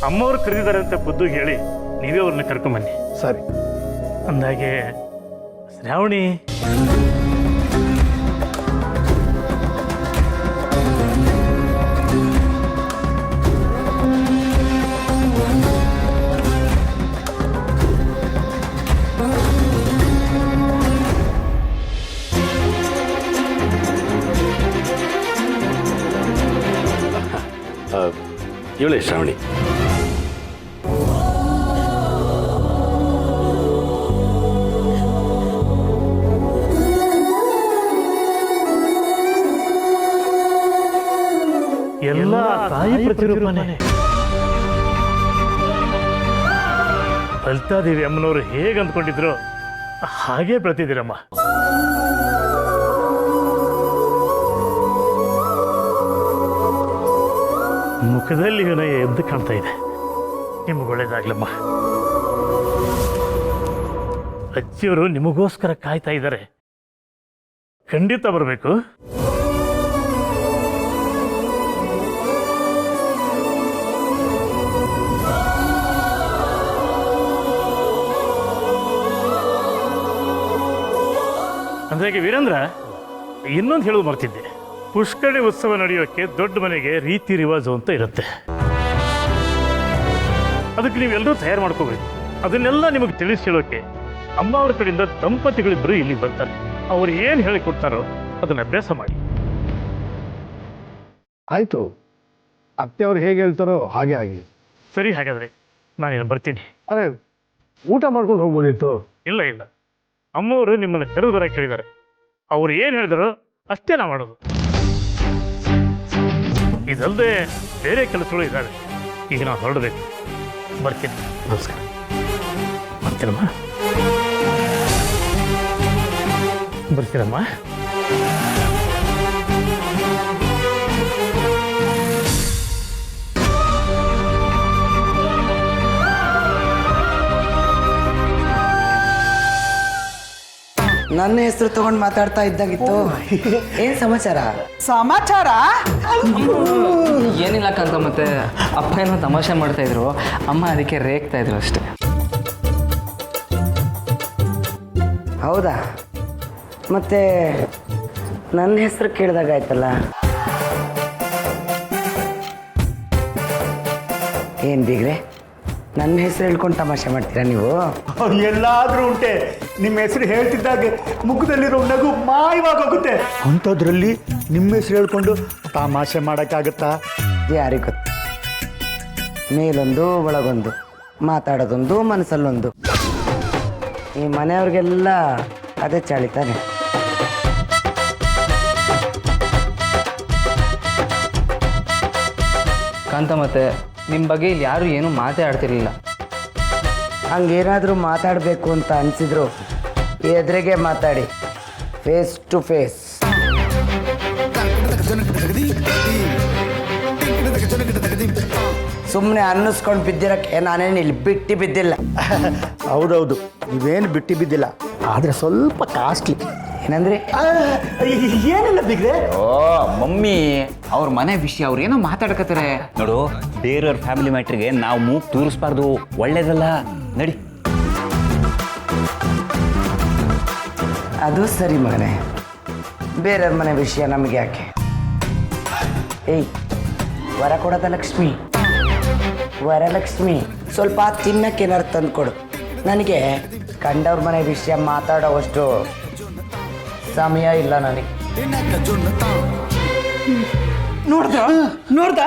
ಅಮ್ಮವ್ರು ಕರೆದಿದ್ದಾರೆ ಅಂತ ಖುದ್ದು ಹೇಳಿ ನೀವೇ ಅವ್ರನ್ನ ಕರ್ಕೊಂಬನ್ನಿ. ಸರಿ. ಅಂದಾಗೆ ಶ್ರಾವಣಿ ಇವಳೇ ಶ್ರಾವಣಿ. ಎಲ್ಲ ತಾಯಿ ಪ್ರತಿರೂಪನೇ. ಲಲಿತಾದೇವಿ ಅಮ್ಮನವರು ಹೇಗೆ ಅಂದ್ಕೊಂಡಿದ್ರು ಹಾಗೇ ಪ್ರತಿದಿರಮ್ಮ. ಮುಖದಲ್ಲಿ ವಿನಯ ಎದ್ದು ಕಾಣ್ತಾ ಇದೆ. ನಿಮಗೆ ಒಳ್ಳೇದಾಗ್ಲಮ್ಮ. ಅಜ್ಜಿಯವರು ನಿಮಗೋಸ್ಕರ ಕಾಯ್ತಾ ಇದ್ದಾರೆ. ಖಂಡಿತ ಬರಬೇಕು. ಅಂದಾಗೆ ವೀರೇಂದ್ರ, ಇನ್ನೊಂದು ಹೇಳೋದು ಮರ್ತಿದ್ದೆ. ಪುಷ್ಕರಣಿ ಉತ್ಸವ ನಡೆಯೋಕ್ಕೆ ದೊಡ್ಡ ಮನೆಗೆ ರೀತಿ ರಿವಾಜು ಅಂತ ಇರುತ್ತೆ. ಅದಕ್ಕೆ ನೀವೆಲ್ಲರೂ ತಯಾರು ಮಾಡ್ಕೋಬೇಕು. ಅದನ್ನೆಲ್ಲ ನಿಮಗೆ ತಿಳಿಸಿ ಹೇಳೋಕೆ ಅಮ್ಮ ಅವ್ರ ಕಡೆಯಿಂದ ದಂಪತಿಗಳಿಬ್ಬರು ಇಲ್ಲಿಗೆ ಬರ್ತಾರೆ. ಅವ್ರು ಏನು ಹೇಳಿಕೊಡ್ತಾರೋ ಅದನ್ನ ಅಭ್ಯಾಸ ಮಾಡಿ. ಆಯಿತು, ಅತ್ತೆಯವ್ರು ಹೇಗೆ ಹೇಳ್ತಾರೋ ಹಾಗೆ ಆಗಿ. ಸರಿ, ಹಾಗಾದರೆ ನಾನೇನು ಬರ್ತೀನಿ. ಅದೇ ಊಟ ಮಾಡ್ಕೊಂಡು ಹೋಗ್ಬೋದಿತ್ತು. ಇಲ್ಲ ಇಲ್ಲ, ಅಮ್ಮವರು ನಿಮ್ಮನ್ನು ಕರೆದು ಬರಕ್ಕೆ ಹೇಳಿದ್ದಾರೆ. ಅವ್ರು ಏನು ಹೇಳಿದಾರೋ ಅಷ್ಟೇ ನಾವು ಮಾಡೋದು. ಇದಲ್ಲದೆ ಬೇರೆ ಕೆಲಸಗಳು ಇದ್ದಾವೆ. ಈಗ ನಾವು ಹೊರಡಬೇಕು. ಬರ್ತೀನಿ. ನಮಸ್ಕಾರ. ಬರ್ತೀನಮ್ಮ. ಬರ್ತೀನಮ್ಮ. ನನ್ನ ಹೆಸರು ತಗೊಂಡು ಮಾತಾಡ್ತಾ ಇದ್ದಾಗಿತ್ತು. ಏನ್ ಸಮಾಚಾರ? ಸಮಾಚಾರ ಏನಿಲ್ಲ ಕಂತ. ಮತ್ತೆ ಅಪ್ಪ ಏನೋ ತಮಾಷೆ ಮಾಡ್ತಾ ಇದ್ರು, ಅಮ್ಮ ಅದಕ್ಕೆ ರೇಗ್ತಾ ಇದ್ರು ಅಷ್ಟೇ. ಹೌದಾ? ಮತ್ತೆ ನನ್ನ ಹೆಸರು ಕೇಳಿದಾಗಾಯ್ತಲ್ಲ. ಏನ್ ಬೀಗ್ರೆ, ನನ್ನ ಹೆಸರು ಹೇಳ್ಕೊಂಡು ತಮಾಷೆ ಮಾಡ್ತೀರಾ ನೀವು? ಎಲ್ಲಾದ್ರೂ ಉಂಟೆ. ನಿಮ್ಮ ಹೆಸರು ಹೇಳ್ತಿದ್ದಾಗ ಮುಖದಲ್ಲಿರೋ ನಗು ಮಾಯವಾಗೋಗುತ್ತೆ. ಅಂಥದ್ರಲ್ಲಿ ನಿಮ್ಮ ಹೆಸರು ಹೇಳ್ಕೊಂಡು ತಮಾಷೆ ಮಾಡೋಕ್ಕಾಗತ್ತಾ? ಯಾರಿಗೆ ಗೊತ್ತು. ಮೇಲೊಂದು ಒಳಗೊಂದು, ಮಾತಾಡೋದೊಂದು ಮನಸ್ಸಲ್ಲೊಂದು. ಈ ಮನೆಯವ್ರಿಗೆಲ್ಲ ಅದೇ ಚಾಳಿತಾನೆ. ಕಾಂತ, ಮತ್ತೆ ನಿಮ್ಮ ಬಗ್ಗೆ ಇಲ್ಲಿ ಯಾರು ಏನೂ ಮಾತೇ ಆಡ್ತಿರ್ಲಿಲ್ಲ. ಹಂಗೇನಾದರೂ ಮಾತಾಡಬೇಕು ಅಂತ ಅನಿಸಿದ್ರು ಎದುರಿಗೆ ಮಾತಾಡಿ, ಫೇಸ್ ಟು ಫೇಸ್. ಸುಮ್ಮನೆ ಅನ್ನಿಸ್ಕೊಂಡು ಬಿದ್ದಿರಕ್ಕೆ ನಾನೇನು ಇಲ್ಲಿ ಬಿಟ್ಟು ಬಿದ್ದಿಲ್ಲ. ಹೌದೌದು, ನೀವೇನು ಬಿಟ್ಟು ಬಿದ್ದಿಲ್ಲ. ಆದರೆ ಸ್ವಲ್ಪ ಕಾಸ್ಟ್ಲಿ. ಏನಂದ್ರೆ? ಏನಿಲ್ಲ ಬಿಗ್ರೆ. ಓ ಮಮ್ಮಿ, ಅವ್ರ ಮನೆ ವಿಷಯ ಅವ್ರೇನೋ ಮಾತಾಡ್ಕತ್ತಾರೆ ನೋಡು. ಬೇರೆಯವ್ರ ಫ್ಯಾಮಿಲಿ ಮ್ಯಾಟ್ರಿಗೆ ನಾವು ಮೂಗ್ ತೂರಿಸ್ಬಾರ್ದು, ಒಳ್ಳೇದಲ್ಲ. ನಡಿ. ಅದು ಸರಿ ಮಗನೇ, ಬೇರೆಯವ್ರ ಮನೆ ವಿಷಯ ನಮಗೆ ಯಾಕೆ? ಏಯ್, ವರ ಕೊಡೋದ ಲಕ್ಷ್ಮಿ, ವರಲಕ್ಷ್ಮಿ, ಸ್ವಲ್ಪ ತಿನ್ನಕ್ಕೆ ಏನಾರು ತಂದು ಕೊಡು. ನನಗೆ ಕಂಡವ್ರ ಮನೆ ವಿಷಯ ಮಾತಾಡೋವಷ್ಟು ಸಮಯ ಇಲ್ಲ ನನಗೆ. ನೋಡ್ದ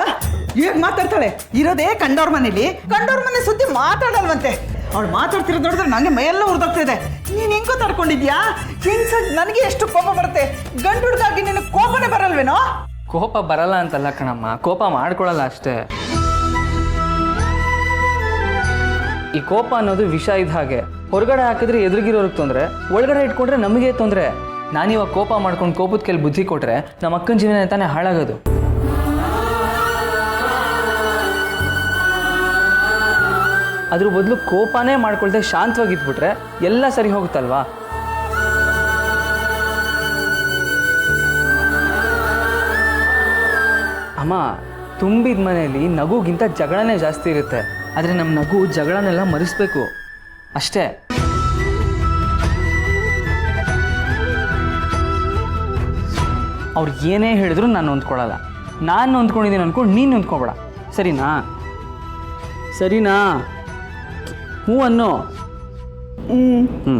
ಹೇಗ್ ಮಾತಾಡ್ತಾಳೆ. ಇರೋದೇ ಕಂಡವ್ರ ಮನೇಲಿ, ಕಂಡವ್ರ ಮನೆ ಸುದ್ದಿ ಮಾತಾಡಲ್ವಂತೆ. ಅವಳು ಮಾತಾಡ್ತಿರೋದು ನೋಡಿದ್ರೆ ನನಗೆ ಮೈಯೆಲ್ಲ ಉರ್ದೋಗ್ತಿದೆ. ನೀನು ಹೆಂಗೋ ತಡ್ಕೊಂಡಿದ್ಯಾ? ಹೆಂಗ್ಸಾಗಿ ನನಗೆ ಎಷ್ಟು ಕೋಪ ಬರುತ್ತೆ. ಗಂಡು ಹುಡುಗಾಗಿ ನಿನಗೆ ಕೋಪನೇ ಬರಲ್ವೇನೋ? ಕೋಪ ಬರಲ್ಲ ಅಂತಲ್ಲ ಕಣಮ್ಮ, ಕೋಪ ಮಾಡ್ಕೊಳಲ್ಲ ಅಷ್ಟೇ. ಈ ಕೋಪ ಅನ್ನೋದು ವಿಷ ಇದ್ದ ಹಾಗೆ. ಹೊರಗಡೆ ಹಾಕಿದ್ರೆ ಎದುರಿಗಿರೋರಿಗೆ ತೊಂದರೆ, ಒಳಗಡೆ ಇಟ್ಕೊಂಡ್ರೆ ನಮಗೆ ತೊಂದರೆ. ನಾನಿವಾಗ ಕೋಪ ಮಾಡ್ಕೊಂಡು ಕೋಪದ ಕೈಲಿ ಬುದ್ಧಿ ಕೊಟ್ರೆ ನಮ್ಮ ಅಕ್ಕನ ಜೀವನ ತಾನೇ ಹಾಳಾಗೋದು. ಅದ್ರ ಬದಲು ಕೋಪನೇ ಮಾಡ್ಕೊಳ್ದೆ ಶಾಂತವಾಗಿದ್ಬಿಟ್ರೆ ಎಲ್ಲ ಸರಿ ಹೋಗುತ್ತಲ್ವಾ? ಅಮ್ಮ, ತುಂಬಿದ ಮನೆಯಲ್ಲಿ ನಗುಗಿಂತ ಜಗಳನೇ ಜಾಸ್ತಿ ಇರುತ್ತೆ. ಆದರೆ ನಮ್ಮ ನಗು ಜಗಳನೆಲ್ಲ ಮರೆಸ್ಬೇಕು ಅಷ್ಟೇ. ಅವ್ರು ಏನೇ ಹೇಳಿದ್ರು ನಾನು ಹೊಂದ್ಕೊಳ್ಳಲ್ಲ. ನಾನು ಹೊಂದ್ಕೊಂಡಿದ್ದೀನಿ ಅಂದ್ಕೊಂಡು ನೀನು ಹೊಂದ್ಕೊಬೇಡ, ಸರಿನಾ? ಸರಿನಾ? ಹ್ಞೂ ಅನ್ನೋ. ಹ್ಞೂ.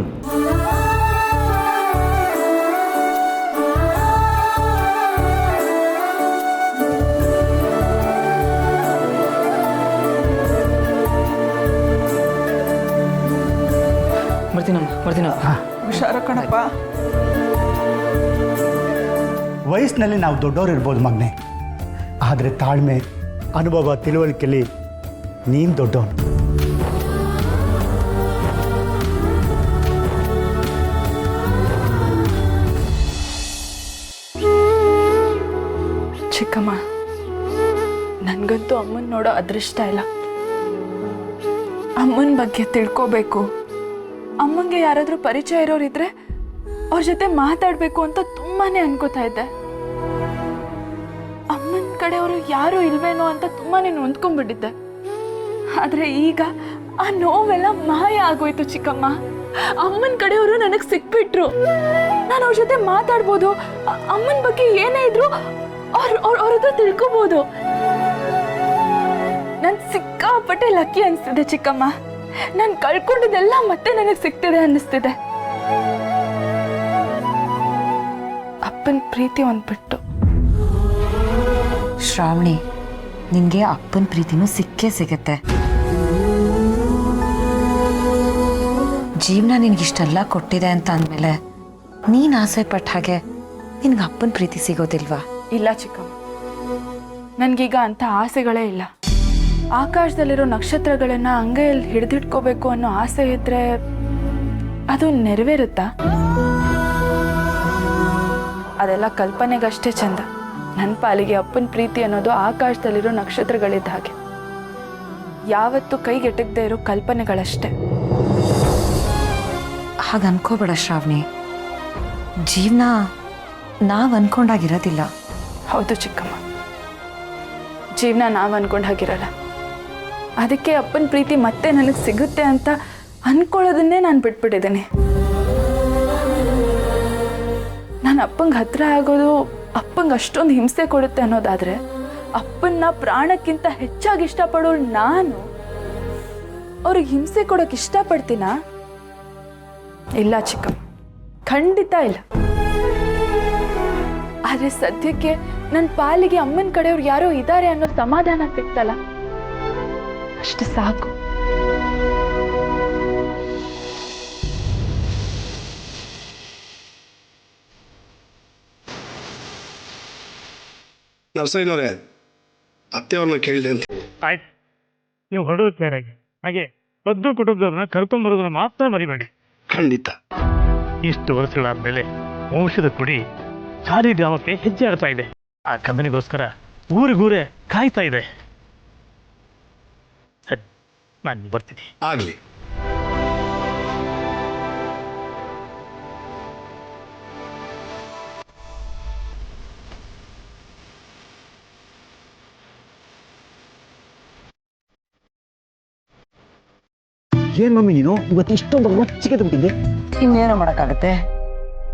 ಬರ್ತೀನಮ್ಮ. ಹುಷಾರ ಕಣಪ್ಪ. ವಯಸ್ಸಿನಲ್ಲಿ ನಾವು ದೊಡ್ಡವರು ಇರ್ಬೋದು ಮಗನೆ, ಆದರೆ ತಾಳ್ಮೆ, ಅನುಭವ, ತಿಳುವಳಿಕೆಯಲ್ಲಿ ನೀನು ದೊಡ್ಡವನು. ಚಿಕ್ಕಮ್ಮ, ನನಗಂತೂ ಅಮ್ಮನ ನೋಡೋ ಅದೃಷ್ಟ ಇಲ್ಲ. ಅಮ್ಮನ ಬಗ್ಗೆ ತಿಳ್ಕೋಬೇಕು, ಅಮ್ಮಂಗೆ ಯಾರಾದರೂ ಪರಿಚಯ ಇರೋರಿದ್ರೆ ಅವ್ರ ಜೊತೆ ಮಾತಾಡಬೇಕು ಅಂತ ತುಂಬಾನೇ ಅನ್ಕೋತಾ ಇದ್ದೆ. ಅಮ್ಮನ ಕಡೆಯವರು ಯಾರೂ ಇಲ್ವೇನೋ ಅಂತ ತುಂಬಾನೇ ನೊಂದ್ಕೊಂಡ್ಬಿಟ್ಟಿದ್ದೆ. ಆದರೆ ಈಗ ಆ ನೋವೆಲ್ಲ ಮಾಯ ಆಗೋಯ್ತು ಚಿಕ್ಕಮ್ಮ. ಅಮ್ಮನ ಕಡೆಯವರು ನನಗೆ ಸಿಕ್ಬಿಟ್ರು. ನಾನು ಅವ್ರ ಜೊತೆ ಮಾತಾಡ್ಬೋದು, ಅಮ್ಮನ ಬಗ್ಗೆ ಏನೇ ಇದ್ರು ಅವ್ರ ಹತ್ರ ತಿಳ್ಕೊಬೋದು. ನಾನು ಸಿಕ್ಕಾಪಟ್ಟೆ ಲಕ್ಕಿ ಅನಿಸ್ತಿದೆ ಚಿಕ್ಕಮ್ಮ. ನಾನು ಕಳ್ಕೊಂಡಿದ್ದೆಲ್ಲ ಮತ್ತೆ ನನಗೆ ಸಿಗ್ತಿದೆ ಅನ್ನಿಸ್ತಿದೆ. ಅಪ್ಪನ ಪ್ರೀತಿ ಒಂದ್ಬಿಟ್ಟು. ಶ್ರಾವಣಿ, ನಿನಗೆ ಅಪ್ಪನ ಪ್ರೀತಿನೂ ಸಿಕ್ಕೇ ಸಿಗತ್ತೆ. ಜೀವನ ನಿನಗಿಷ್ಟೆಲ್ಲ ಕೊಟ್ಟಿದೆ ಅಂತ ಅಂದಮೇಲೆ ನೀನು ಆಸೆ ಪಟ್ಟ ಹಾಗೆ ನಿನಗೆ ಅಪ್ಪನ ಪ್ರೀತಿ ಸಿಗೋದಿಲ್ವಾ? ಇಲ್ಲ ಚಿಕ್ಕಮ್ಮ, ನನಗೀಗ ಅಂಥ ಆಸೆಗಳೇ ಇಲ್ಲ. ಆಕಾಶದಲ್ಲಿರೋ ನಕ್ಷತ್ರಗಳನ್ನ ಅಂಗೈಯಲ್ಲಿ ಹಿಡಿದಿಟ್ಕೋಬೇಕು ಅನ್ನೋ ಆಸೆ ಇದ್ರೆ ಅದು ನೆರವೇರುತ್ತಾ? ಅದೆಲ್ಲ ಕಲ್ಪನೆಗಷ್ಟೇ ಚಂದ. ನನ್ನ ಪಾಲಿಗೆ ಅಪ್ಪನ ಪ್ರೀತಿ ಅನ್ನೋದು ಆಕಾಶದಲ್ಲಿರೋ ನಕ್ಷತ್ರಗಳಿದ್ದ ಹಾಗೆ, ಯಾವತ್ತೂ ಕೈಗೆಟಕದೇ ಇರೋ ಕಲ್ಪನೆಗಳಷ್ಟೇ. ಹಾಗೆ ಅನ್ಕೋಬೇಡ ಶ್ರಾವಣಿ, ಜೀವನ ನಾವು ಅನ್ಕೊಂಡಾಗಿರೋದಿಲ್ಲ. ಹೌದು ಚಿಕ್ಕಮ್ಮ, ಜೀವನ ನಾವು ಅನ್ಕೊಂಡ ಹಾಗಿರಲ್ಲ. ಅದಕ್ಕೆ ಅಪ್ಪನ ಪ್ರೀತಿ ಮತ್ತೆ ನನಗೆ ಸಿಗುತ್ತೆ ಅಂತ ಅನ್ಕೊಳ್ಳೋದನ್ನೇ ನಾನು ಬಿಟ್ಬಿಟ್ಟಿದ್ದೀನಿ. ನಾನು ಅಪ್ಪಂಗೆ ಹತ್ರ ಆಗೋದು ಅಪ್ಪಂಗೆ ಅಷ್ಟೊಂದು ಹಿಂಸೆ ಕೊಡುತ್ತೆ ಅನ್ನೋದಾದರೆ, ಅಪ್ಪನ್ನ ಪ್ರಾಣಕ್ಕಿಂತ ಹೆಚ್ಚಾಗಿ ಇಷ್ಟಪಡೋಳು ನಾನು ಅವ್ರಿಗೆ ಹಿಂಸೆ ಕೊಡೋಕೆ ಇಷ್ಟಪಡ್ತೀನಾ? ಇಲ್ಲ ಚಿಕ್ಕಮ್ಮ, ಖಂಡಿತ ಇಲ್ಲ. ಆದರೆ ಸದ್ಯಕ್ಕೆ ನನ್ನ ಪಾಲಿಗೆ ಅಮ್ಮನ ಕಡೆಯವ್ರು ಯಾರೋ ಇದ್ದಾರೆ ಅನ್ನೋ ಸಮಾಧಾನ ಸಿಗ್ತಲ್ಲ, ಅಷ್ಟು ಸಾಕು. ನರ್ಸಯ್ಯನವರೇ, ಅತ್ತೆಯವ್ರನ್ನ ಕೇಳಿದೆ ಅಂತ. ಆಯ್ತು, ನೀವು ಹೊರಡೋದು ಕ್ಲಿಯರಾಗಿ. ಹಾಗೆ ಪದ್ದು ಕುಟುಂಬದವ್ರನ್ನ ಕರ್ಕೊಂಡ್ಬರೋದನ್ನ ಮಾತ್ರ ಮರಿಬೇಡಿ. ಖಂಡಿತ. ಇಷ್ಟು ವರ್ಷಗಳಾದ್ಮೇಲೆ ವಂಶದ ಕುಡಿ ಸಾಲಿಗ್ರಾಮಕ್ಕೆ ಹೆಜ್ಜೆ ಆಡ್ತಾ ಇದೆ. ಆ ಕಂಪನಿಗೋಸ್ಕರ ಊರಿಗೂರೇ ಕಾಯ್ತಾ ಇದೆ. ಸರಿ, ನಾನು ಬರ್ತೀನಿ. ಆಗಲಿ. ಏನ್ ಮಮ್ಮಿ ನೀನು ಇವತ್ತು ಇಷ್ಟೊಂದು ಮಚ್ಚಿಗೆ ತುಂಬಿದ್ದೆ? ಇನ್ನೇನು ಮಾಡೋಕ್ಕಾಗತ್ತೆ?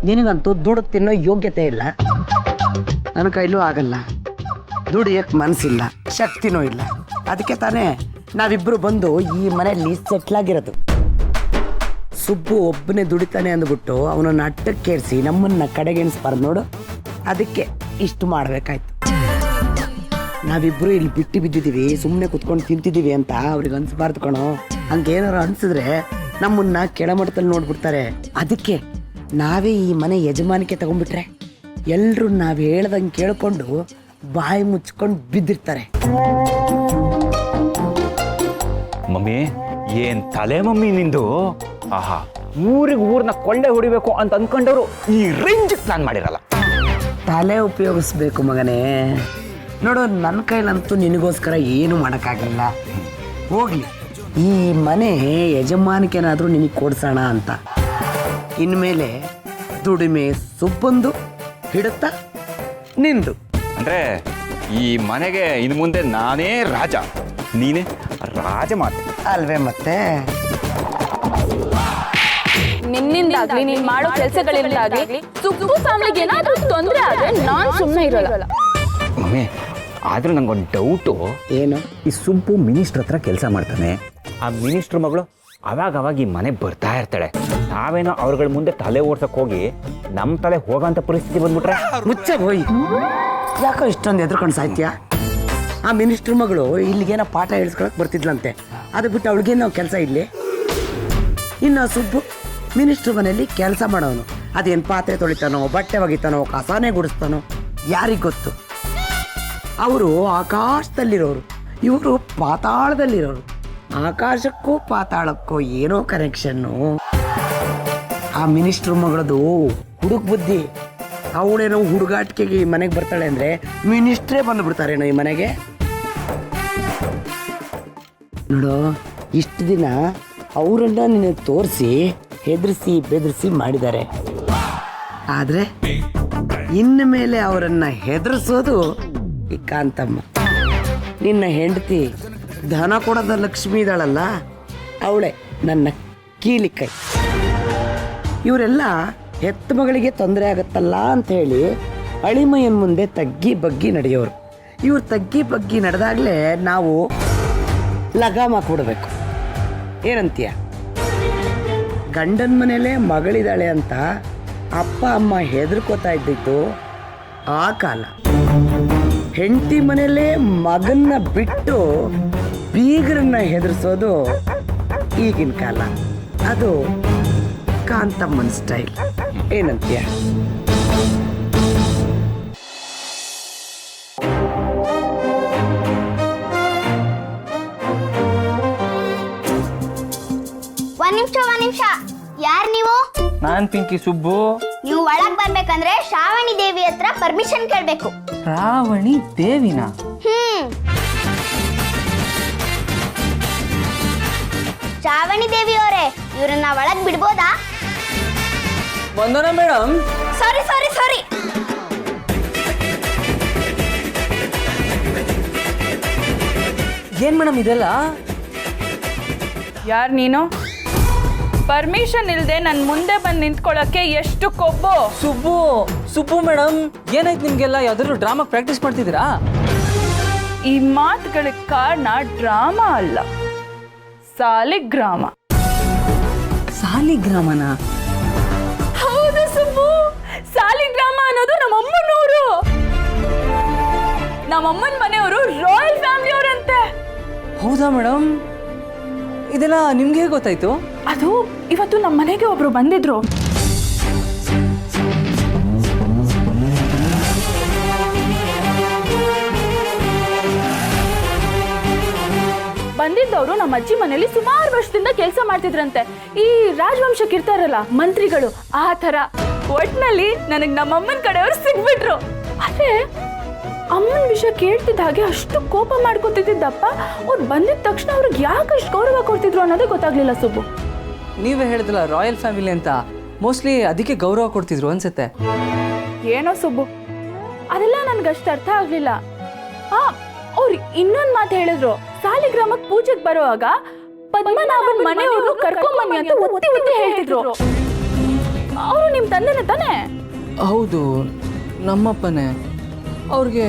ನಿನಗಂತೂ ದುಡ್ಡು ತಿನ್ನೋ ಯೋಗ್ಯತೆ ಇಲ್ಲ, ನನ್ನ ಕೈಲೂ ಆಗಲ್ಲ. ದುಡಿಯಕ್ಕೆ ಮನಸ್ಸಿಲ್ಲ, ಶಕ್ತಿನೂ ಇಲ್ಲ. ಅದಕ್ಕೆ ತಾನೇ ನಾವಿಬ್ಬರು ಬಂದು ಈ ಮನೆಯಲ್ಲಿ ಸೆಟ್ಲಾಗಿರೋದು. ಸುಬ್ಬು ಒಬ್ಬನೇ ದುಡಿತಾನೆ ಅಂದ್ಬಿಟ್ಟು ಅವನನ್ನು ಅಟ್ಟಕ್ಕೇರಿಸಿ ನಮ್ಮನ್ನ ಕಡೆಗೆಣಿಸ್ಬಾರ್ದು ನೋಡು. ಅದಕ್ಕೆ ಇಷ್ಟು ಮಾಡಬೇಕಾಯ್ತು. ನಾವಿಬ್ಬರು ಇಲ್ಲಿ ಬಿಟ್ಟು ಬಿದ್ದಿದ್ದೀವಿ, ಸುಮ್ಮನೆ ಕುತ್ಕೊಂಡು ತಿಂತಿದ್ದೀವಿ ಅಂತ ಅವ್ರಿಗೆ ಅನ್ಸ್ಬಾರ್ದು ಕಣೋ. ಹಂಗೇನಾರು ಅನ್ಸಿದ್ರೆ ನಮ್ಮನ್ನ ಕೆಳಮಟ್ಟದಲ್ಲಿ ನೋಡ್ಬಿಡ್ತಾರೆ. ಅದಕ್ಕೆ ನಾವೇ ಈ ಮನೆ ಯಜಮಾನಿಕೆ ತಗೊಂಡ್ಬಿಟ್ರೆ ಎಲ್ರು ನಾವು ಹೇಳ್ದಂಗೆ ಕೇಳ್ಕೊಂಡು ಬಾಯಿ ಮುಚ್ಕೊಂಡು ಬಿದ್ದಿರ್ತಾರೆ. ಮಮ್ಮಿ ಏನ್ ತಲೆ ಮಮ್ಮಿ ನಿಂದು. ಆಹಾ, ಊರನ್ನ ಕೊಳ್ಳೆ ಹೊಡಿಬೇಕು ಅಂತ ಅನ್ಕೊಂಡವ್ರು ಈ ರೇಂಜ್ ಪ್ಲಾನ್ ಮಾಡಿರಲ್ಲ. ತಲೆ ಉಪಯೋಗಿಸ್ಬೇಕು ಮಗನೇ. ನೋಡು, ನನ್ನ ಕೈಲಂತೂ ನಿನಗೋಸ್ಕರ ಏನು ಮಾಡೋಕ್ಕಾಗಲ್ಲ. ಹೋಗ್ಲಿ, ಈ ಮನೆ ಯಜಮಾನಿಕೆನಾದರೂ ನಿನಗೆ ಕೊಡ್ಸೋಣ ಅಂತ. ಇನ್ಮೇಲೆ ದುಡಿಮೆ ಸುಬ್ಬಂದು, ಹಿಡುತ್ತಾ ನಿಂದು. ಅಂದ್ರೆ ಈ ಮನೆಗೆ ಇನ್ನು ಮುಂದೆ ನಾನೇ ರಾಜ, ನೀನೇ ರಾಜಮಾತೆ. ಅಲ್ವೇ ಮತ್ತೆ? ನಿನ್ನಿಂದಾಗ್ಲಿ ನೀನ್ ಮಾಡೋ ಕೆಲಸಗಳಿಂದಾಗ್ಲಿ ಸುಬ್ಬು ಫ್ಯಾಮಿಲಿಗೆ ಏನಾದ್ರೂ ತೊಂದರೆ ಆದ್ರೆ ನಾನ್ ಸುಮ್ಮನೆ ಇರಲ್ಲ. ಮಮ್ಮಿ, ಆದ್ರೂ ನಂಗೊಂದು ಡೌಟು. ಏನು? ಈ ಸುಬ್ಬು ಮಿನಿಸ್ಟ್ರ್ ಹತ್ರ ಕೆಲಸ ಮಾಡ್ತಾನೆ. ಆ ಮಿನಿಸ್ಟ್ರ್ ಮಗಳು ಅವಾಗ ಈ ಮನೆಗೆ ಬರ್ತಾ ಇರ್ತಾಳೆ. ನಾವೇನೋ ಅವ್ರಗಳ ಮುಂದೆ ತಲೆ ಓಡ್ಸಕ್ ಹೋಗಿ ನಮ್ಮ ತಲೆ ಹೋಗೋಂಥ ಪರಿಸ್ಥಿತಿ ಬಂದ್ಬಿಟ್ರೆ? ಮುಚ್ಚ ಹೋಯ್. ಯಾಕೋ ಇಷ್ಟೊಂದು ಎದ್ರುಕೊಂಡು ಸಾಯ್ತೀಯ? ಆ ಮಿನಿಸ್ಟ್ರ್ ಮಗಳು ಇಲ್ಲಿಗೇನೋ ಪಾಠ ಹೇಳಿಸ್ಕೊಳಕ್ ಬರ್ತಿದ್ಲಂತೆ, ಅದು ಬಿಟ್ಟು ಅವಳಿಗೇನೋ ಕೆಲಸ ಇಲ್ಲಿ. ಇನ್ನು ಸುಬ್ಬು ಮಿನಿಸ್ಟ್ರ್ ಮನೆಯಲ್ಲಿ ಕೆಲಸ ಮಾಡೋನು, ಅದೇನು ಪಾತ್ರೆ ತೊಳಿತಾನೋ, ಬಟ್ಟೆ ಒಗಿತಾನೋ, ಕಸಾನೆ ಗುಡಿಸ್ತಾನೋ, ಯಾರಿಗೆ ಗೊತ್ತು? ಅವರು ಆಕಾಶದಲ್ಲಿರೋರು, ಇವರು ಪಾತಾಳದಲ್ಲಿರೋರು. ಆಕಾಶಕ್ಕೂ ಪಾತಾಳಕ್ಕೂ ಏನೋ ಕನೆಕ್ಷನ್ನು. ಆ ಮಿನಿಸ್ಟ್ರ್ ಮಗಳದು ಹುಡುಗ ಬುದ್ಧಿ. ಅವಳೇನೋ ಹುಡುಗಾಟಿಕೆಗೆ ಈ ಮನೆಗೆ ಬರ್ತಾಳೆ ಅಂದರೆ ಮಿನಿಸ್ಟ್ರೇ ಬಂದುಬಿಡ್ತಾರೇನೋ ಈ ಮನೆಗೆ. ನೋಡು, ಇಷ್ಟು ದಿನ ಅವರನ್ನ ನಿನಗೆ ತೋರಿಸಿ ಹೆದರಿಸಿ ಬೆದರಿಸಿ ಮಾಡಿದ್ದಾರೆ. ಆದರೆ ಇನ್ನು ಮೇಲೆ ಅವರನ್ನು ಹೆದರಿಸೋದು ಈ ಕಾಂತಮ್ಮ. ನಿನ್ನ ಹೆಂಡತಿ ಧನ ಕೊಡದ ಲಕ್ಷ್ಮಿ ಇದ್ದಾಳಲ್ಲ, ಅವಳೇ ನನ್ನ ಕೀಲಿಕೈ. ಇವರೆಲ್ಲ ಹೆತ್ತ ಮಗಳಿಗೆ ತೊಂದರೆ ಆಗತ್ತಲ್ಲ ಅಂಥೇಳಿ ಅಳಿಮಯ್ಯನ ಮುಂದೆ ತಗ್ಗಿ ಬಗ್ಗಿ ನಡೆಯೋರು. ಇವ್ರು ತಗ್ಗಿ ಬಗ್ಗಿ ನಡೆದಾಗಲೇ ನಾವು ಲಗಾಮ ಕೊಡಬೇಕು. ಏನಂತೀಯ? ಗಂಡನ ಮನೇಲೇ ಮಗಳಿದ್ದಾಳೆ ಅಂತ ಅಪ್ಪ ಅಮ್ಮ ಹೆದರ್ಕೋತಾ ಇದ್ದಿತ್ತು ಆ ಕಾಲ. ಹೆಂಡತಿ ಮನೇಲೇ ಮಗನ್ನ ಬಿಟ್ಟು ಬೀಗರನ್ನ ಹೆದರ್ಸೋದು ಈಗಿನ ಕಾಲ. ಅದು ಕಾಂತಮ್ಮನ ಸ್ಟೈಲ್. ಏನಂತೀಯ? ಒಂದ್ ನಿಮಿಷ. ಯಾರ್ ನೀವು? ನಾನ್ ಪಿಂಕಿ ಸುಬ್ಬು. ನೀವು ಒಳಗ್ ಬರ್ಬೇಕಂದ್ರೆ ಶ್ರಾವಣಿ ದೇವಿ ಹತ್ರ ಪರ್ಮಿಷನ್ ಕೇಳ್ಬೇಕು. ಶ್ರಾವಣಿ ದೇವಿನ? ಶ್ರಾವಣಿ ದೇವಿ ಅವರೇ, ಇವ್ರನ್ನ ಒಳಗ್ ಬಿಡ್ಬೋದಾ? ವಂದನ ಮೇಡಮ್. ಸಾರಿ. ಏನ್ ಮೇಡಮ್ ಇದೆಲ್ಲ? ಯಾರ್ ನೀನು? ಪರ್ಮಿಷನ್ ಇಲ್ದೆ ನನ್ ಮುಂದೆ ಬಂದು ನಿಂತ್ಕೊಳ್ಳೋಕೆ ಎಷ್ಟು ಕೊಬ್ಬು. ಸುಬ್ಬು ಮೇಡಮ್, ಏನಾಯ್ತು ನಿಮ್ಗೆಲ್ಲ? ಯಾವ್ದಾದ್ರು ಡ್ರಾಮಾ ಪ್ರಾಕ್ಟೀಸ್ ಮಾಡ್ತಿದ್ದೀರಾ? ಈ ಮಾತುಗಳಿಗೆ ಕಾರಣ ಡ್ರಾಮಾ ಅಲ್ಲ, ಸಾಲಿಗ್ರಾಮ. ಸಾಲಿಗ್ರಾಮನ? ಹೌದು ಸುಬ್ಬು, ಸಾಲಿಗ್ರಾಮ ಅನ್ನೋದು ನಮ್ಮಮ್ಮನೂರು. ನಮ್ಮಮ್ಮನ ಮನೆಯವರು ರಾಯಲ್ ಫ್ಯಾಮಿಲಿ ಅವರಂತೆ. ಹೌದಾ ಮೇಡಮ್? ಇದೆಲ್ಲ ನಿಮ್ಗೆ ಹೇಗೆ ಗೊತ್ತಾಯ್ತು? ಅದು ಇವತ್ತು ನಮ್ಮ ಮನೆಗೆ ಒಬ್ರು ಬಂದಿದ್ರು. ಬಂದಿದ್ದವರು ನಮ್ಮ ಅಜ್ಜಿ ಮನೇಲಿ ಸುಮಾರು ವರ್ಷದಿಂದ ಕೆಲಸ ಮಾಡ್ತಿದ್ರಂತೆ. ಈ ರಾಜವಂಶಕ್ಕೆ ಇರ್ತಾರಲ್ಲ ಮಂತ್ರಿಗಳು, ಆ ತರ. ಒಟ್ನಲ್ಲಿ ನನಗೆ ನಮ್ಮಮ್ಮನ ಕಡೆಯವರು ಸಿಗ್ಬಿಟ್ರು. ಆದ್ರೆ ಅಮ್ಮನ ವಿಷಯ ಕೇಳ್ತಿದ್ದ ಹಾಗೆ ಅಷ್ಟು ಕೋಪ ಮಾಡ್ಕೊತಿದ್ದಪ್ಪ. ಅವ್ರು ಬಂದಿದ ತಕ್ಷಣ ಅವ್ರಿಗೆ ಯಾಕೆ ಅಷ್ಟು ಗೌರವ ಕೊಡ್ತಿದ್ರು ಅನ್ನೋದೇ ಗೊತ್ತಾಗ್ಲಿಲ್ಲ ಸುಬ್ಬು. ನೀವೇ ಹೇಳಿದ್ರಲ್ಲ ರಾಯಲ್ ಫ್ಯಾಮಿಲಿ ಅಂತ, ಮೋಸ್ಟ್ಲಿ ಅದಕ್ಕೆ ಗೌರವ ಕೊಡ್ತಿದ್ರು ಅನ್ಸುತ್ತೆ. ಏನೋ ಸುಬ್ಬು, ಅದೆಲ್ಲ ನನ್ಗಷ್ಟು ಅರ್ಥ ಆಗ್ಲಿಲ್ಲ. ಅವ್ರು ಇನ್ನೊಂದ್ ಮಾತು ಹೇಳಿದ್ರು. ಸಾಲಿಗ್ರಾಮಕ್ಕೆ ಪೂಜೆಗೆ ಬರುವಾಗ ಪದ್ಮನಾಭನ್ ಮನೆಯವ್ರನ್ನು ಕರ್ಕೊಂಬನ್ನಿ ಅಂತ ಒತ್ತಿ ಹೇಳ್ತಿದ್ರು. ಅವರು ನಿಮ್ ತಂದೆನೇ ತಾನೇ? ಹೌದು, ನಮ್ಮಪ್ಪನೇ. ಅವ್ರಿಗೆ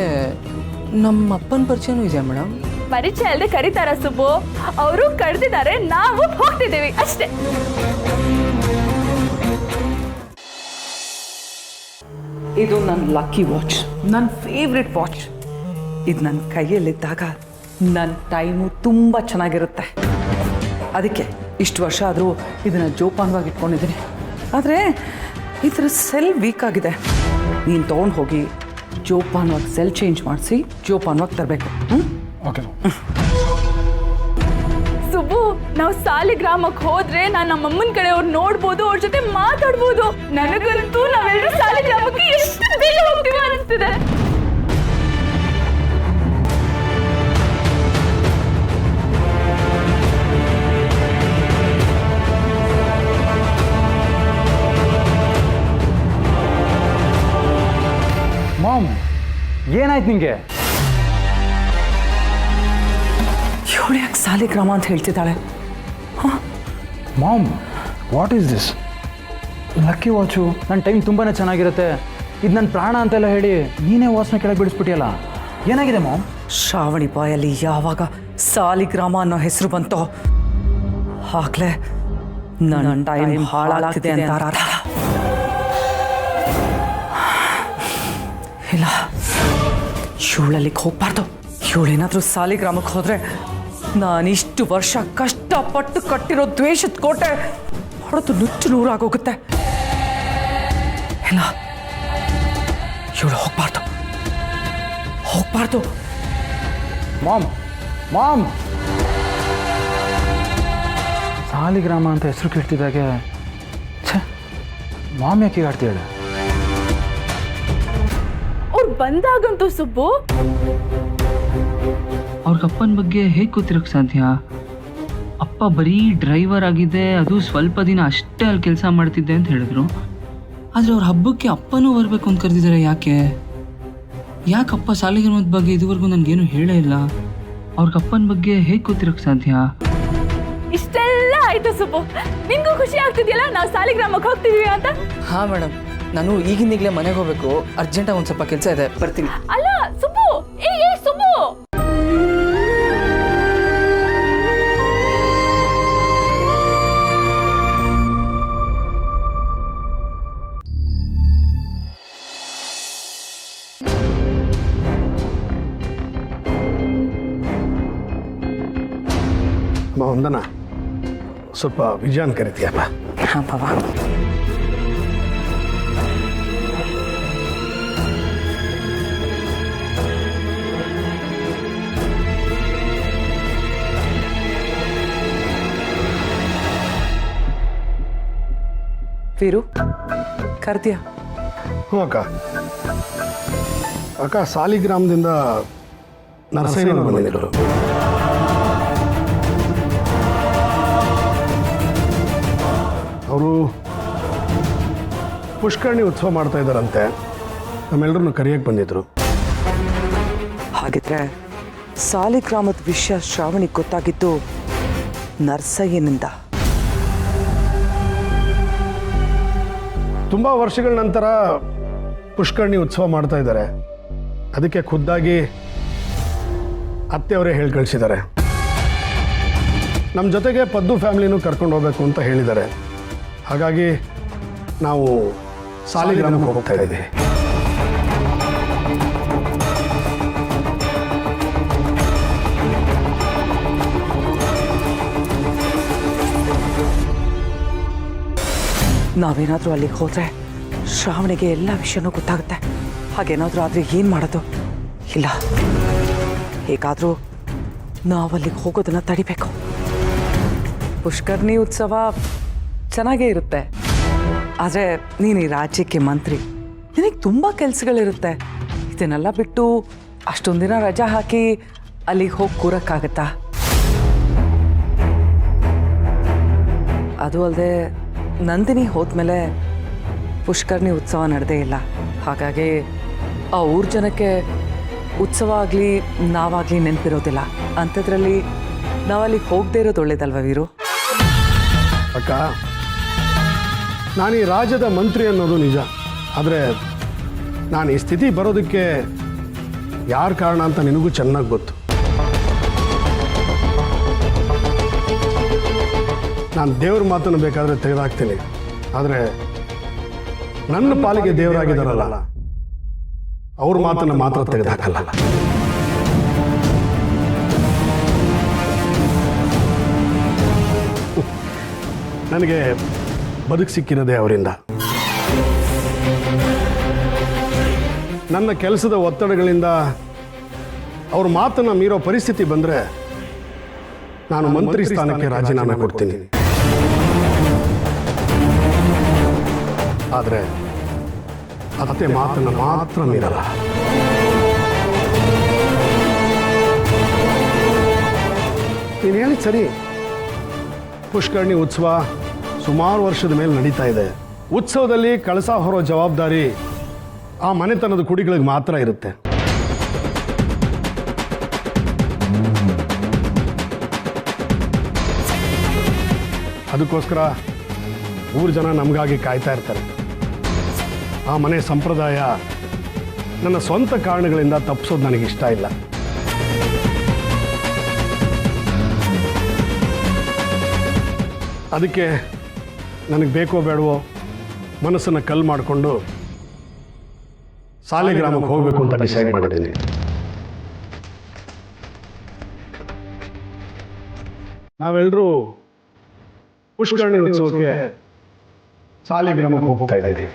ನಮ್ಮಪ್ಪನ ಪರಿಚಯನೂ ಇದೆಯಾ ಮೇಡಮ್? ಪರಿಚಯ ಅಲ್ಲದೆ ಕರೀತಾರ ಸುಬ್ಬು. ಅವರು ಕರೆದಿದ್ದಾರೆ, ನಾವು ಹೋಗ್ತಿದ್ದೀವಿ ಅಷ್ಟೇ. ಇದು ನನ್ನ ಲಕ್ಕಿ ವಾಚ್, ನನ್ನ ಫೇವ್ರೆಟ್ ವಾಚ್. ಇದು ನನ್ನ ಕೈಯಲ್ಲಿದ್ದಾಗ ನನ್ನ ಟೈಮು ತುಂಬ ಚೆನ್ನಾಗಿರುತ್ತೆ. ಅದಕ್ಕೆ ಇಷ್ಟು ವರ್ಷ ಆದರೂ ಇದನ್ನು ಜೋಪಾನವಾಗಿ ಇಟ್ಕೊಂಡಿದ್ದೀನಿ. ಆದರೆ ಇದರ ಸೆಲ್ ವೀಕ್ ಆಗಿದೆ. ನೀನು ತೊಗೊಂಡು ಹೋಗಿ ಜೋಪಾನವಾಗಿ ಸೆಲ್ ಚೇಂಜ್ ಮಾಡಿಸಿ ಜೋಪಾನವಾಗಿ ತರಬೇಕು. ಓಕೆ. ಸುಬ್ಬು, ನಾವು ಸಾಲಿಗ್ರಾಮಕ್ಕೆ ಹೋದ್ರೆ ನಾನು ನಮ್ಮಮ್ಮನ ಕಡೆ ಅವ್ರು ನೋಡ್ಬೋದು, ಅವ್ರ ಜೊತೆ ಮಾತಾಡ್ಬೋದು. ನನಗಂತೂ ನಾವೆಲ್ಲರೂ ಸಾಲಿಗ್ರಾಮಕ್ಕೆ ಎಷ್ಟು ಬೇಗ ಹೋಗ್ತೀವಿ ಅನಿಸ್ತಿದೆ. ಮಾಮ್, ಏನಾಯ್ತು ನಿಂಗೆ? ಇವಳು ಯಾಕೆ ಸಾಲಿಗ್ರಾಮ ಅಂತ ಹೇಳ್ತಿದ್ದಾಳೆ? Mom, what is this? Lucky watch. ನನ್ನ ಟೈಮ್ ತುಂಬಾ ಚೆನ್ನಾಗಿರುತ್ತೆ. ಇದು ನನ್ನ ಪ್ರಾಣ ಅಂತೆಲ್ಲ ಹೇಳಿ ನೀನೇ ವಾಚ್ನ ಕೆಳಗೆ ಬಿಡಿಸ್ಬಿಟ್ಟಿಯಲ್ಲ. ಏನಾಗಿದೆ ಮಾಮ್? ಶ್ರಾವಣಿ ಬಾಯಲ್ಲಿ ಯಾವಾಗ ಸಾಲಿಗ್ರಾಮ ಅನ್ನೋ ಹೆಸರು ಬಂತೋ ಆಗ್ಲೇ ನನ್ನ ಟೈಮ್ ಹಾಳಾಗ್ತಿದೆ ಅಂತ ಅರ್ಥ. ಇಲ್ಲ, ಇವಳಲ್ಲಿಗೆ ಹೋಗ್ಬಾರ್ದು. ಇವಳೇನಾದ್ರೂ ಸಾಲಿಗ್ರಾಮಕ್ಕೆ ಹೋದ್ರೆ ನಾನಿಷ್ಟು ವರ್ಷ ಕಷ್ಟಪಟ್ಟು ಕಟ್ಟಿರೋ ದ್ವೇಷದ ಕೋಟೆ ಹೊಡೆದು ನುಚ್ಚು ನೂರಾಗೋಗುತ್ತೆ. ಇಲ್ಲ, ಇವಳು ಹೋಗ್ಬಾರ್ದು. ಮಾಮ್, ಮಾಮ್, ಸಾಲಿಗ್ರಾಮ ಅಂತ ಹೆಸರು ಕೇಳ್ತಿದ್ದಾಗೆ ಛೇ, ಮಾಮ್ ಯಾಕೆ ಆಡ್ತಿದ್ದಾಳೆ? ಅವ್ರು ಬಂದಾಗಂತೂ ಸುಬ್ಬು ಅವ್ರಿಗಪ್ಪನ ಬಗ್ಗೆ ಹೇಗೆ ಗೊತ್ತಿರೋಕ್ಕೆ ಸಾಧ್ಯ? ಅಪ್ಪ ಬರೀ ಡ್ರೈವರ್ ಆಗಿದ್ದೆ, ಅದು ಸ್ವಲ್ಪ ದಿನ ಅಷ್ಟೇ ಅಲ್ಲಿ ಕೆಲಸ ಮಾಡ್ತಿದ್ದೆ ಅಂತ ಹೇಳಿದ್ರು. ಆದರೆ ಅವ್ರ ಹಬ್ಬಕ್ಕೆ ಅಪ್ಪನೂ ಬರಬೇಕು ಅಂತ ಕರೆದಿದ್ದಾರೆ. ಯಾಕಪ್ಪ ಸಾಲಿಗ್ರಾಮದ ಬಗ್ಗೆ ಇದುವರೆಗೂ ನನಗೇನು ಹೇಳೇ ಇಲ್ಲ? ಅವ್ರಿಗಪ್ಪನ ಬಗ್ಗೆ ಹೇಗೆ ಗೊತ್ತಿರೋಕ್ಕೆ ಸಾಧ್ಯ? ಇಷ್ಟೆಲ್ಲ ಆಯ್ತು ಸುಬ್ಬು, ನಿನ್ಗೂ ಖುಷಿ ಆಗ್ತಿದ್ಯಲ್ಲ ನಾವು ಸಾಲಿಗ್ರಾಮಕ್ಕೆ ಹೋಗ್ತಿದೀವಿ ಅಂತ? ಹಾಂ ಮೇಡಮ್, ನಾನು ಈಗಿಂದೀಗಲೇ ಮನೆಗೆ ಹೋಗಬೇಕು. ಅರ್ಜೆಂಟಾಗಿ ಒಂದು ಸ್ವಲ್ಪ ಕೆಲಸ ಇದೆ, ಬರ್ತೀನಿ. ಅಲ್ಲ ಸುಬ್ಬು, ಏ ಸುಬ್ಬು. ವಂದನ, ಸ್ವಲ್ಪ ವಿಜಯನ್ ಕರಿತೀಯಪ್ಪ? ಹಾಂ ಬಾಬಾ. ವೀರು ಕರ್ತೀಯ? ಹ್ಞೂ ಅಕ್ಕ ಸಾಲಿಗ್ರಾಮದಿಂದ ನರಸಯ್ಯನವರು ಬಂದಿದ್ದರು. ಅವರು ಪುಷ್ಕರಣಿ ಉತ್ಸವ ಮಾಡ್ತಾ ಇದ್ದಾರಂತೆ, ನಮ್ಮೆಲ್ಲರನ್ನು ಕರೆಯಕ್ಕೆ ಬಂದಿದ್ರು. ಹಾಗಿದ್ರೆ ಸಾಲಿಗ್ರಾಮದ ವಿಷಯ ಶ್ರಾವಣಿಗೆ ಗೊತ್ತಾಗಿದ್ದು ನರ್ಸಯ್ಯನಿಂದ. ತುಂಬ ವರ್ಷಗಳ ನಂತರ ಪುಷ್ಕರಣಿ ಉತ್ಸವ ಮಾಡ್ತಾ ಇದ್ದಾರೆ. ಅದಕ್ಕೆ ಖುದ್ದಾಗಿ ಅತ್ತೆಯವರೇ ಹೇಳಿ ಕಳಿಸಿದ್ದಾರೆ. ನಮ್ಮ ಜೊತೆಗೆ ಪದ್ದು ಫ್ಯಾಮಿಲಿನೂ ಕರ್ಕೊಂಡು ಹೋಗ್ಬೇಕು ಅಂತ ಹೇಳಿದ್ದಾರೆ. ಹಾಗಾಗಿ ನಾವು ಸಾಲಿಗ್ರಾಮಕ್ಕೆ ಹೋಗ್ತಾ ಇದ್ದೀವಿ. ನಾವೇನಾದರೂ ಅಲ್ಲಿಗೆ ಹೋದರೆ ಶ್ರಾವಣಿಗೆ ಎಲ್ಲ ವಿಷಯನೂ ಗೊತ್ತಾಗುತ್ತೆ. ಹಾಗೇನಾದರೂ ಆದರೆ ಏನು ಮಾಡೋದು? ಇಲ್ಲ, ಹೇಗಾದರೂ ನಾವಲ್ಲಿಗೆ ಹೋಗೋದನ್ನು ತಡಿಬೇಕು. ಪುಷ್ಕರ್ಣಿ ಉತ್ಸವ ಚೆನ್ನಾಗೇ ಇರುತ್ತೆ, ಆದರೆ ನೀನು ಈ ರಾಜ್ಯಕ್ಕೆ ಮಂತ್ರಿ, ನಿನಗೆ ತುಂಬ ಕೆಲಸಗಳಿರುತ್ತೆ. ಇದನ್ನೆಲ್ಲ ಬಿಟ್ಟು ಅಷ್ಟೊಂದು ದಿನ ರಜಾ ಹಾಕಿ ಅಲ್ಲಿಗೆ ಹೋಗಿ ಕೂರಕ್ಕಾಗತ್ತಾ? ಅದು ಅಲ್ಲದೆ ನಂದಿನಿ ಹೋದ್ಮೇಲೆ ಪುಷ್ಕರ್ಣಿ ಉತ್ಸವ ನಡೆದೇ ಇಲ್ಲ. ಹಾಗಾಗಿ ಆ ಊರ ಜನಕ್ಕೆ ಉತ್ಸವ ಆಗಲಿ ನಾವಾಗಲಿ ನೆನಪಿರೋದಿಲ್ಲ. ಅಂಥದ್ರಲ್ಲಿ ನಾವಲ್ಲಿಗೆ ಹೋಗದೇ ಇರೋದು ಒಳ್ಳೇದಲ್ವ ವೀರು? ಅಕ್ಕ, ನಾನು ಈ ರಾಜ್ಯದ ಮಂತ್ರಿ ಅನ್ನೋದು ನಿಜ, ಆದರೆ ನಾನು ಈ ಸ್ಥಿತಿ ಬರೋದಕ್ಕೆ ಯಾರ ಕಾರಣ ಅಂತ ನಿನಗೂ ಚೆನ್ನಾಗಿ ಗೊತ್ತು. ನಾನು ದೇವ್ರ ಮಾತನ್ನು ಬೇಕಾದರೆ ತೆಗೆದಾಕ್ತೀನಿ, ಆದರೆ ನನ್ನ ಪಾಲಿಗೆ ದೇವರಾಗಿದ್ದಾರಲ್ಲ ಅವ್ರ ಮಾತನ್ನು ಮಾತ್ರ ತೆಗೆದಾಕಲ್ಲ. ನನಗೆ ಬದುಕು ಸಿಕ್ಕಿರೋದೇ ಅವರಿಂದ. ನನ್ನ ಕೆಲಸದ ಒತ್ತಡಗಳಿಂದ ಅವ್ರ ಮಾತನ್ನು ಮೀರೋ ಪರಿಸ್ಥಿತಿ ಬಂದರೆ ನಾನು ಮಂತ್ರಿ ಸ್ಥಾನಕ್ಕೆ ರಾಜೀನಾಮೆ ಕೊಡ್ತೀನಿ. ಆದರೆ ಅತ್ತೆ ಮಾತನ್ನು ಮಾತ್ರ ಮೀರಲ್ಲ. ನೀನು ಹೇಳಿ ಸರಿ, ಪುಷ್ಕರಣಿ ಉತ್ಸವ ಸುಮಾರು ವರ್ಷದ ಮೇಲೆ ನಡೀತಾ ಇದೆ. ಉತ್ಸವದಲ್ಲಿ ಕಳಸ ಹೊರೋ ಜವಾಬ್ದಾರಿ ಆ ಮನೆತನದ ಕುಡಿಗಳಿಗೆ ಮಾತ್ರ ಇರುತ್ತೆ. ಅದಕ್ಕೋಸ್ಕರ ಊರು ಜನ ನಮಗಾಗಿ ಕಾಯ್ತಾ ಇರ್ತಾರೆ. ಆ ಮನೆ ಸಂಪ್ರದಾಯ ನನ್ನ ಸ್ವಂತ ಕಾರಣಗಳಿಂದ ತಪ್ಪಿಸೋದು ನನಗಿಷ್ಟ ಇಲ್ಲ. ಅದಕ್ಕೆ ನನಗೆ ಬೇಕೋ ಬೇಡವೋ ಮನಸ್ಸನ್ನು ಕಲ್ಲು ಮಾಡಿಕೊಂಡು ಸಾಲಿಗ್ರಾಮಕ್ಕೆ ಹೋಗಬೇಕು ಅಂತ ಡಿಸೈಡ್ ಮಾಡಿದ್ದೀನಿ. ನಾವೆಲ್ಲರೂ ಪುಷ್ಕರಣಿ ಉತ್ಸವಕ್ಕೆ ಸಾಲಿಗ್ರಾಮಕ್ಕೆ ಹೋಗ್ತಾ ಇದ್ದೀವಿ.